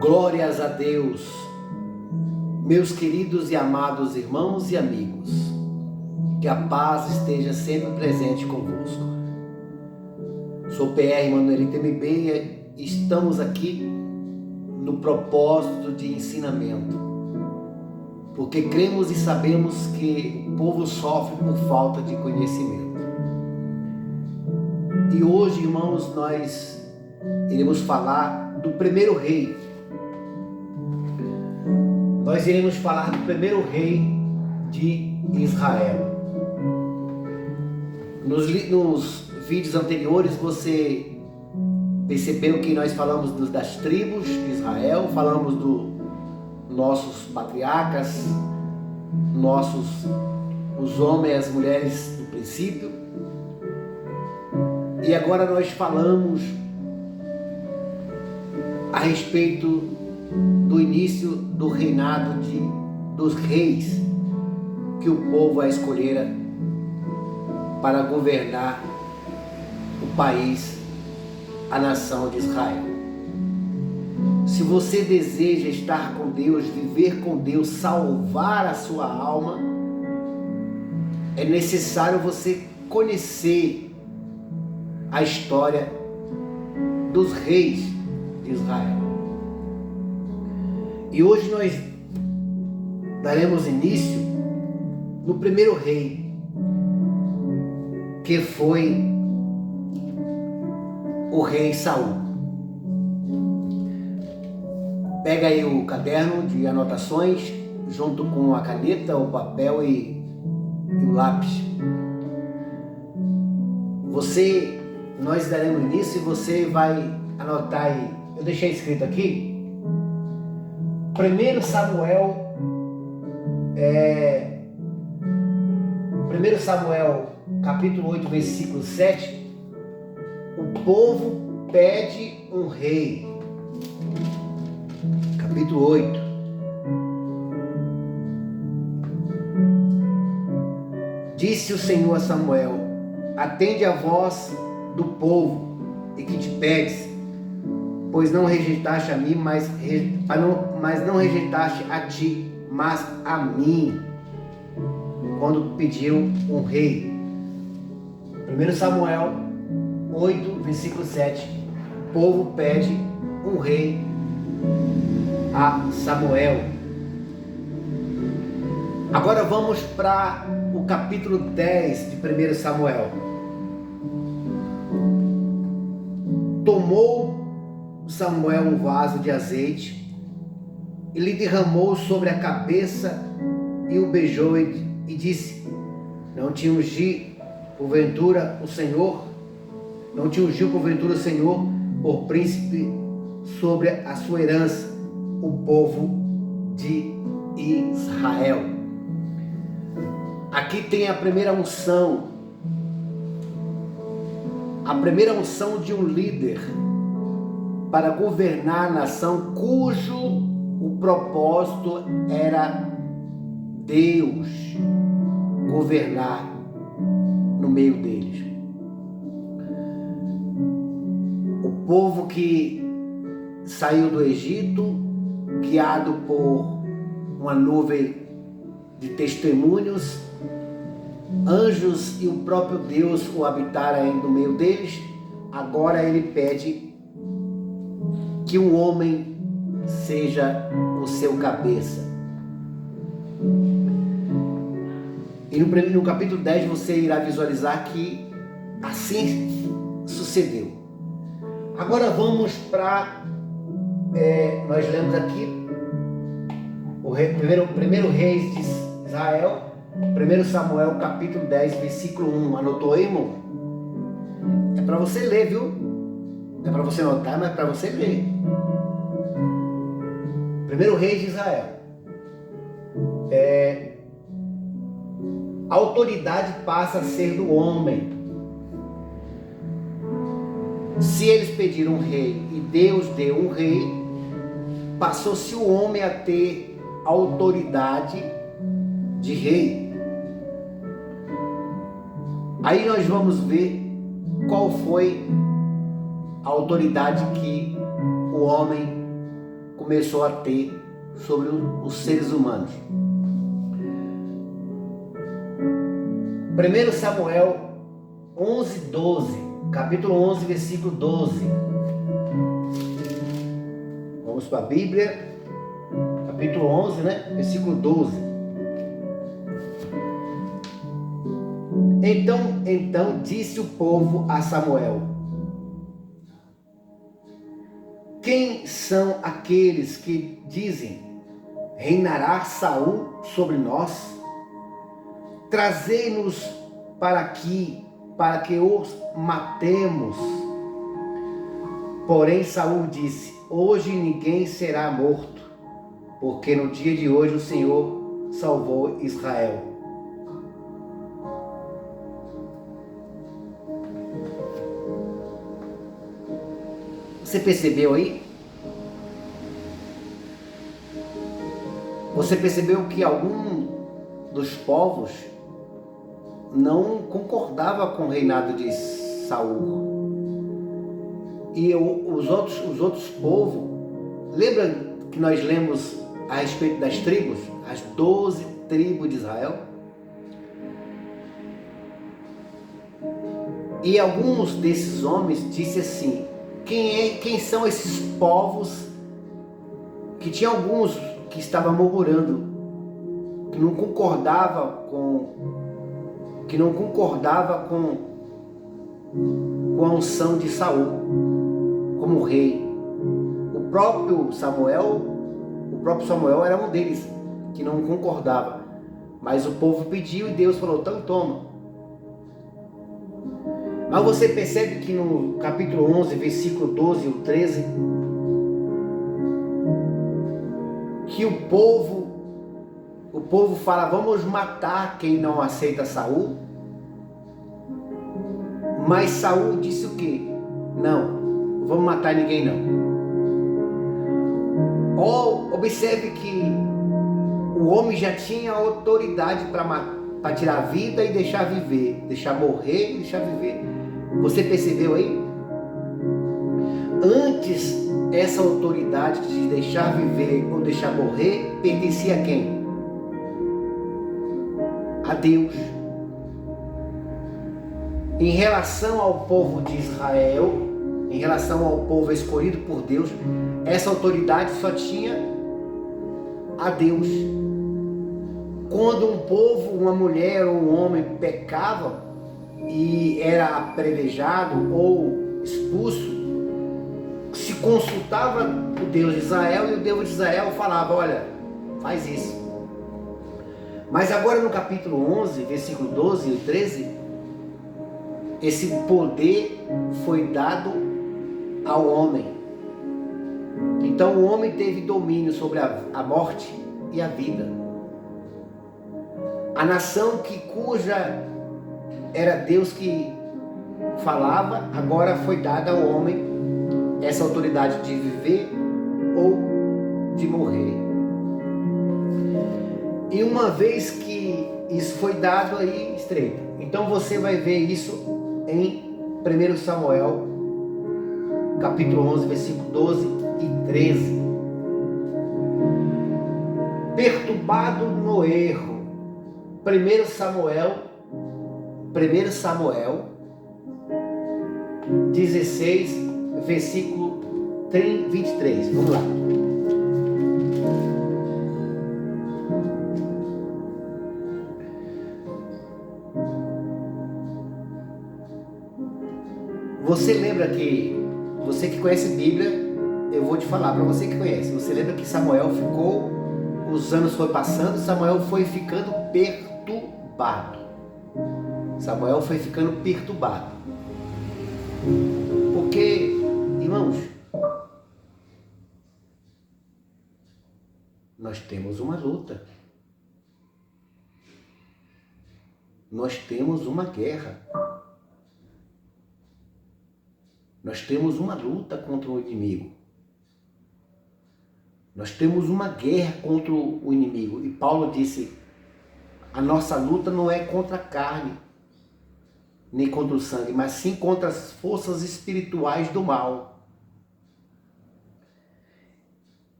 Glórias a Deus, meus queridos e amados irmãos e amigos, que a paz esteja sempre presente convosco. Sou PR Manuelito MB e estamos aqui no propósito de ensinamento, porque cremos e sabemos que o povo sofre por falta de conhecimento. E hoje, irmãos, nós iremos falar do primeiro rei. Nós iremos falar do primeiro rei de Israel. Nos vídeos anteriores você percebeu que nós falamos das tribos de Israel, falamos dos nossos patriarcas, os homens e as mulheres do princípio. E agora nós falamos a respeito do início do reinado dos reis que o povo escolhera para governar o país, a nação de Israel. Se você deseja estar com Deus, viver com Deus, salvar a sua alma, é necessário você conhecer a história dos reis de Israel. E hoje nós daremos início no primeiro rei, que foi o rei Saul. Pega aí o caderno de anotações, junto com a caneta, o papel e o lápis. Nós daremos início e você vai anotar aí. Eu deixei escrito aqui. 1 Samuel, capítulo 8, versículo 7, o povo pede um rei. Capítulo 8. Disse o Senhor a Samuel: atende a voz do povo e que te pedes, pois não rejeitaste a mim, mas não rejeitaste a ti, mas a mim, quando pediu um rei. 1 Samuel 8, versículo 7. O povo pede um rei a Samuel. Agora vamos para o capítulo 10 de 1 Samuel. Tomou Samuel um vaso de azeite e lhe derramou sobre a cabeça e o beijou e disse: não te ungiu porventura o Senhor por príncipe sobre a sua herança, o povo de Israel. Aqui tem a primeira unção de um líder para governar a nação, cujo o propósito era Deus governar no meio deles. O povo que saiu do Egito, guiado por uma nuvem de testemunhos, anjos e o próprio Deus o habitaram no meio deles. Agora ele pede que um homem seja o seu cabeça. E no capítulo 10 você irá visualizar que assim sucedeu. Agora vamos para... nós lemos aqui o primeiro rei de Israel, 1 Samuel capítulo 10, versículo 1. Anotou aí, irmão? É para você ler, viu? Não é para você anotar, mas é para você ler. Primeiro rei de Israel. A autoridade passa a ser do homem. Se eles pediram um rei e Deus deu um rei, passou-se o homem a ter autoridade de rei. Aí nós vamos ver qual foi a autoridade que o homem começou a ter sobre os seres humanos. 1 Samuel 11:12, capítulo 11, versículo 12. Vamos para a Bíblia, capítulo 11, né? Versículo 12. Então disse o povo a Samuel: quem são aqueles que dizem: reinará Saul sobre nós? Trazei-nos para aqui, para que os matemos. Porém Saul disse: hoje ninguém será morto, porque no dia de hoje o Senhor salvou Israel. Você percebeu aí? Você percebeu que algum dos povos não concordava com o reinado de Saul? E os outros povos, lembra que nós lemos a respeito das tribos? As 12 tribos de Israel? E alguns desses homens disse assim: quem são esses povos? Que tinha alguns que estavam murmurando, que não concordava com a unção de Saul como rei. O próprio Samuel era um deles que não concordava, mas o povo pediu e Deus falou: então toma. Mas você percebe que no capítulo 11, versículo 12 e 13, que o povo fala: vamos matar quem não aceita Saul. Mas Saul disse o quê? Não vamos matar ninguém não. Observe que o homem já tinha autoridade para tirar a vida e deixar viver, deixar morrer e deixar viver. Você percebeu aí? Antes, essa autoridade de deixar viver ou deixar morrer pertencia a quem? A Deus. Em relação ao povo de Israel, em relação ao povo escolhido por Deus, essa autoridade só tinha a Deus. Quando um povo, uma mulher ou um homem pecava e era apedrejado ou expulso, se consultava o Deus de Israel e o Deus de Israel falava: olha, faz isso. Mas agora no capítulo 11, versículo 12 e 13, esse poder foi dado ao homem. Então o homem teve domínio sobre a morte e a vida. A nação cuja era Deus que falava, agora foi dada ao homem essa autoridade de viver ou de morrer. E uma vez que isso foi dado aí, estreito. Então você vai ver isso em 1 Samuel, capítulo 11, versículo 12 e 13. Perturbado no erro. 1 Samuel 16, versículo 23. Vamos lá. Você lembra que, você que conhece Bíblia, eu vou te falar para você que conhece. Você lembra que Samuel ficou, os anos foram passando, Samuel foi ficando perturbado. Samuel foi ficando perturbado. Porque, irmãos, nós temos uma luta. Nós temos uma guerra. Nós temos uma luta contra o inimigo. Nós temos uma guerra contra o inimigo. E Paulo disse: a nossa luta não é contra a carne, nem contra o sangue, mas sim contra as forças espirituais do mal.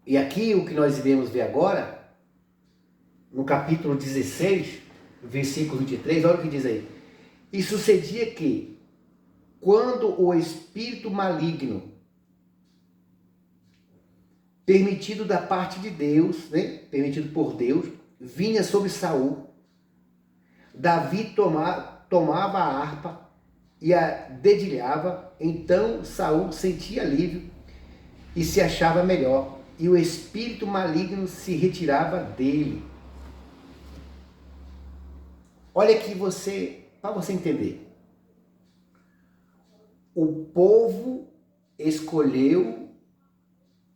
E aqui o que nós iremos ver agora, no capítulo 16, versículo 23, olha o que diz aí. E sucedia que, quando o espírito maligno, permitido da parte de Deus, né? Permitido por Deus, vinha sobre Saul, Davi tomava a harpa e a dedilhava, então Saul sentia alívio e se achava melhor, e o espírito maligno se retirava dele. Olha aqui para você entender. O povo escolheu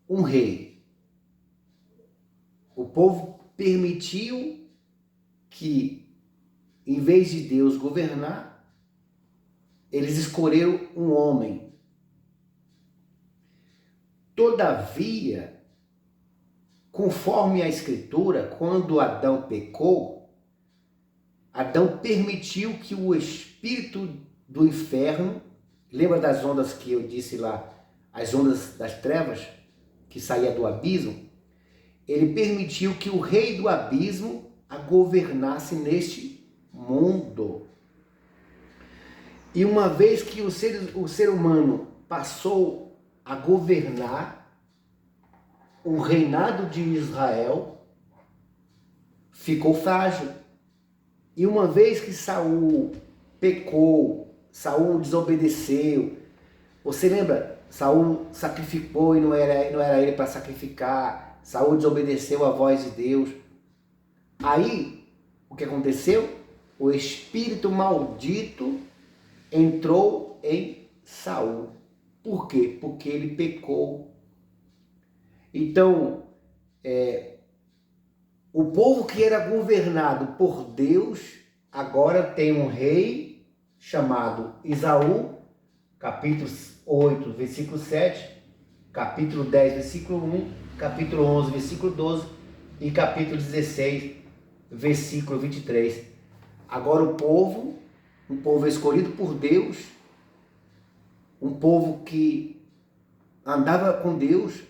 um rei. O povo permitiu que, em vez de Deus governar, eles escolheram um homem. Todavia, conforme a Escritura, quando Adão pecou, Adão permitiu que o espírito do inferno, lembra das ondas que eu disse lá, as ondas das trevas, que saía do abismo? Ele permitiu que o rei do abismo a governasse neste mundo. E uma vez que o ser humano passou a governar, o reinado de Israel ficou frágil. E uma vez que Saul pecou, Saul desobedeceu, você lembra? Saul sacrificou e não era ele para sacrificar, Saul desobedeceu a voz de Deus. Aí, o que aconteceu? O espírito maldito entrou em Saul. Por quê? Porque ele pecou. Então, o povo que era governado por Deus, agora tem um rei chamado Esaú, capítulo 8, versículo 7, capítulo 10, versículo 1, capítulo 11, versículo 12 e capítulo 16, versículo 23. Agora o povo, um povo escolhido por Deus, um povo que andava com Deus,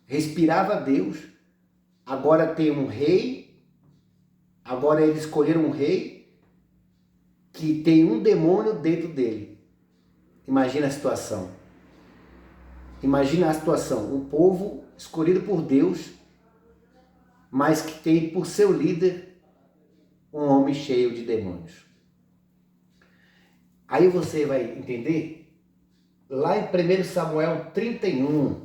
respirava Deus, agora tem um rei, agora eles escolheram um rei que tem um demônio dentro dele. Imagina a situação. Imagina a situação, um povo escolhido por Deus, mas que tem por seu líder um homem cheio de demônios. Aí você vai entender, lá em 1 Samuel 31,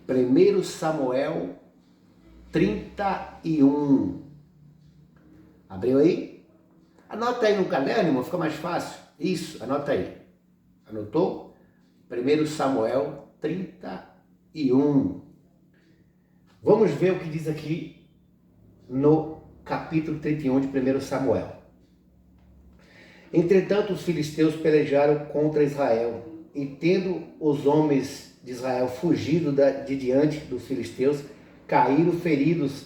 Primeiro Samuel 31. Abriu aí? Anota aí no caderno, irmão, fica mais fácil. Isso, anota aí. Anotou? 1 Samuel 31. Vamos ver o que diz aqui no capítulo 31 de 1 Samuel. Entretanto, os filisteus pelejaram contra Israel, e tendo os homens de Israel fugido de diante dos filisteus, caíram feridos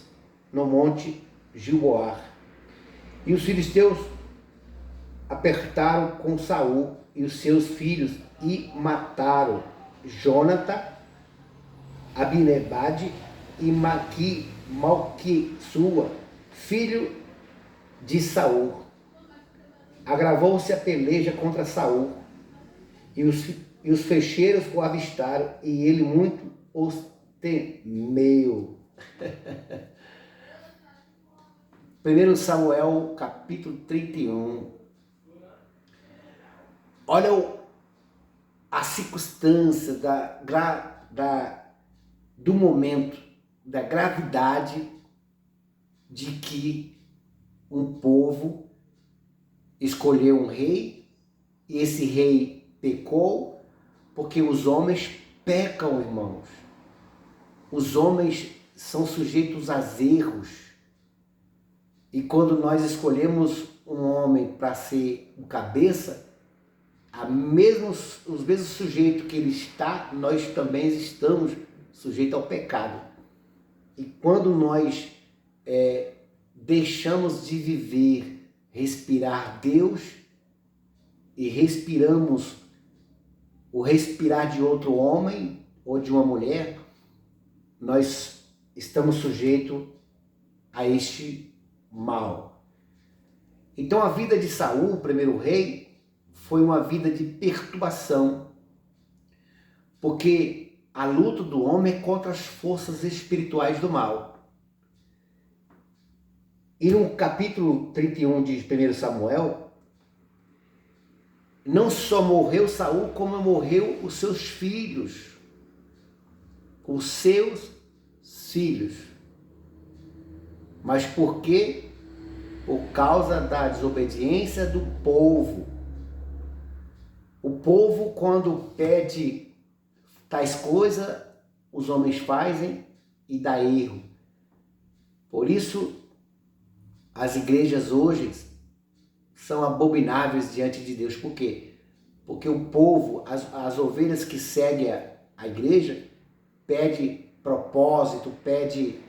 no monte Gilboar. E os filisteus apertaram com Saul e os seus filhos e mataram Jonatã, Abinebade e Malquissua, filho de Saul. Agravou-se a peleja contra Saul, e os fecheiros o avistaram, e ele muito os temeu. 1 Samuel capítulo 31. Olha a circunstância do momento, da gravidade de que um povo escolheu um rei, e esse rei pecou, porque os homens pecam, irmãos. Os homens são sujeitos a erros. E quando nós escolhemos um homem para ser o cabeça, os mesmos sujeitos que ele está, nós também estamos sujeitos ao pecado. E quando nós deixamos de viver, respirar Deus, e respiramos o respirar de outro homem ou de uma mulher, nós estamos sujeitos a este mal. Então a vida de Saul, o primeiro rei, foi uma vida de perturbação, porque a luta do homem é contra as forças espirituais do mal. E no capítulo 31 de 1 Samuel, não só morreu Saul, como morreu os seus filhos. Os seus filhos. Mas por quê? Por causa da desobediência do povo. O povo, quando pede tais coisas, os homens fazem e dá erro. Por isso, as igrejas hoje são abomináveis diante de Deus. Por quê? Porque o povo, as ovelhas que seguem a igreja, pede propósito, pede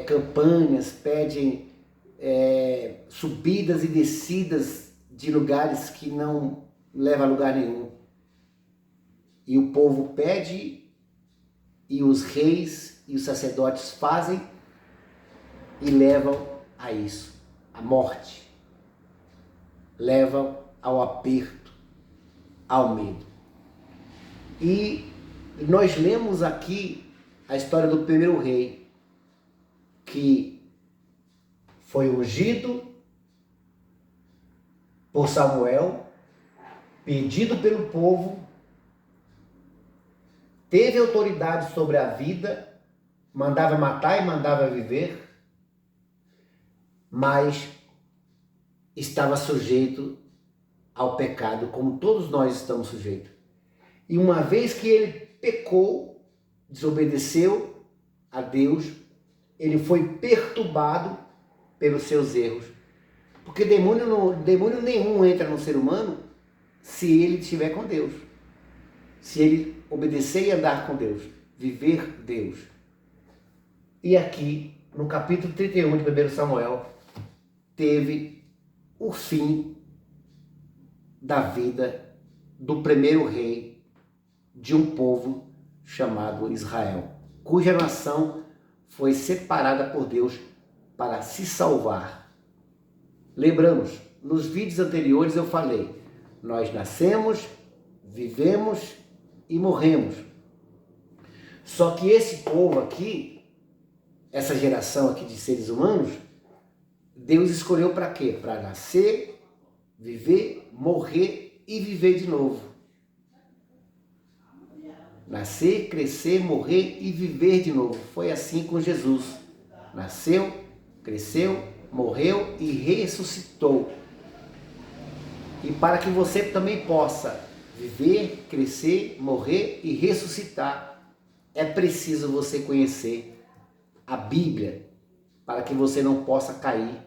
campanhas, pedem subidas e descidas de lugares que não levam a lugar nenhum. E o povo pede, e os reis e os sacerdotes fazem e levam a isso, a morte. Levam ao aperto, ao medo. E nós lemos aqui a história do primeiro rei, que foi ungido por Samuel, pedido pelo povo, teve autoridade sobre a vida, mandava matar e mandava viver, mas estava sujeito ao pecado, como todos nós estamos sujeitos. E uma vez que ele pecou, desobedeceu a Deus, ele foi perturbado pelos seus erros. Porque demônio nenhum entra no ser humano se ele estiver com Deus. Se ele obedecer e andar com Deus, viver Deus. E aqui, no capítulo 31 de 1 Samuel, teve o fim da vida do primeiro rei de um povo chamado Israel, cuja nação foi separada por Deus para se salvar. Lembramos, nos vídeos anteriores eu falei, nós nascemos, vivemos e morremos. Só que esse povo aqui, essa geração aqui de seres humanos, Deus escolheu para quê? Para nascer, viver, morrer e viver de novo. Nascer, crescer, morrer e viver de novo. Foi assim com Jesus. Nasceu, cresceu, morreu e ressuscitou. E para que você também possa viver, crescer, morrer e ressuscitar, é preciso você conhecer a Bíblia, para que você não possa cair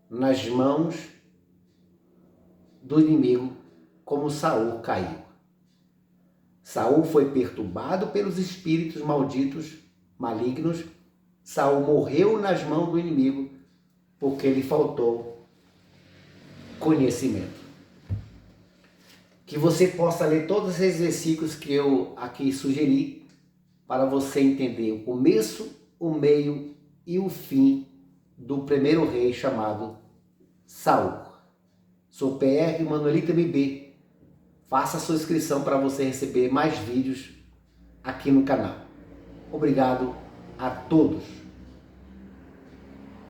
nas mãos do inimigo como Saul caiu. Saul foi perturbado pelos espíritos malditos, malignos. Saul morreu nas mãos do inimigo porque lhe faltou conhecimento. Que você possa ler todos esses versículos que eu aqui sugeri para você entender o começo, o meio e o fim do primeiro rei chamado Saul. Sou PR Manuelita MB. Faça a sua inscrição para você receber mais vídeos aqui no canal. Obrigado a todos.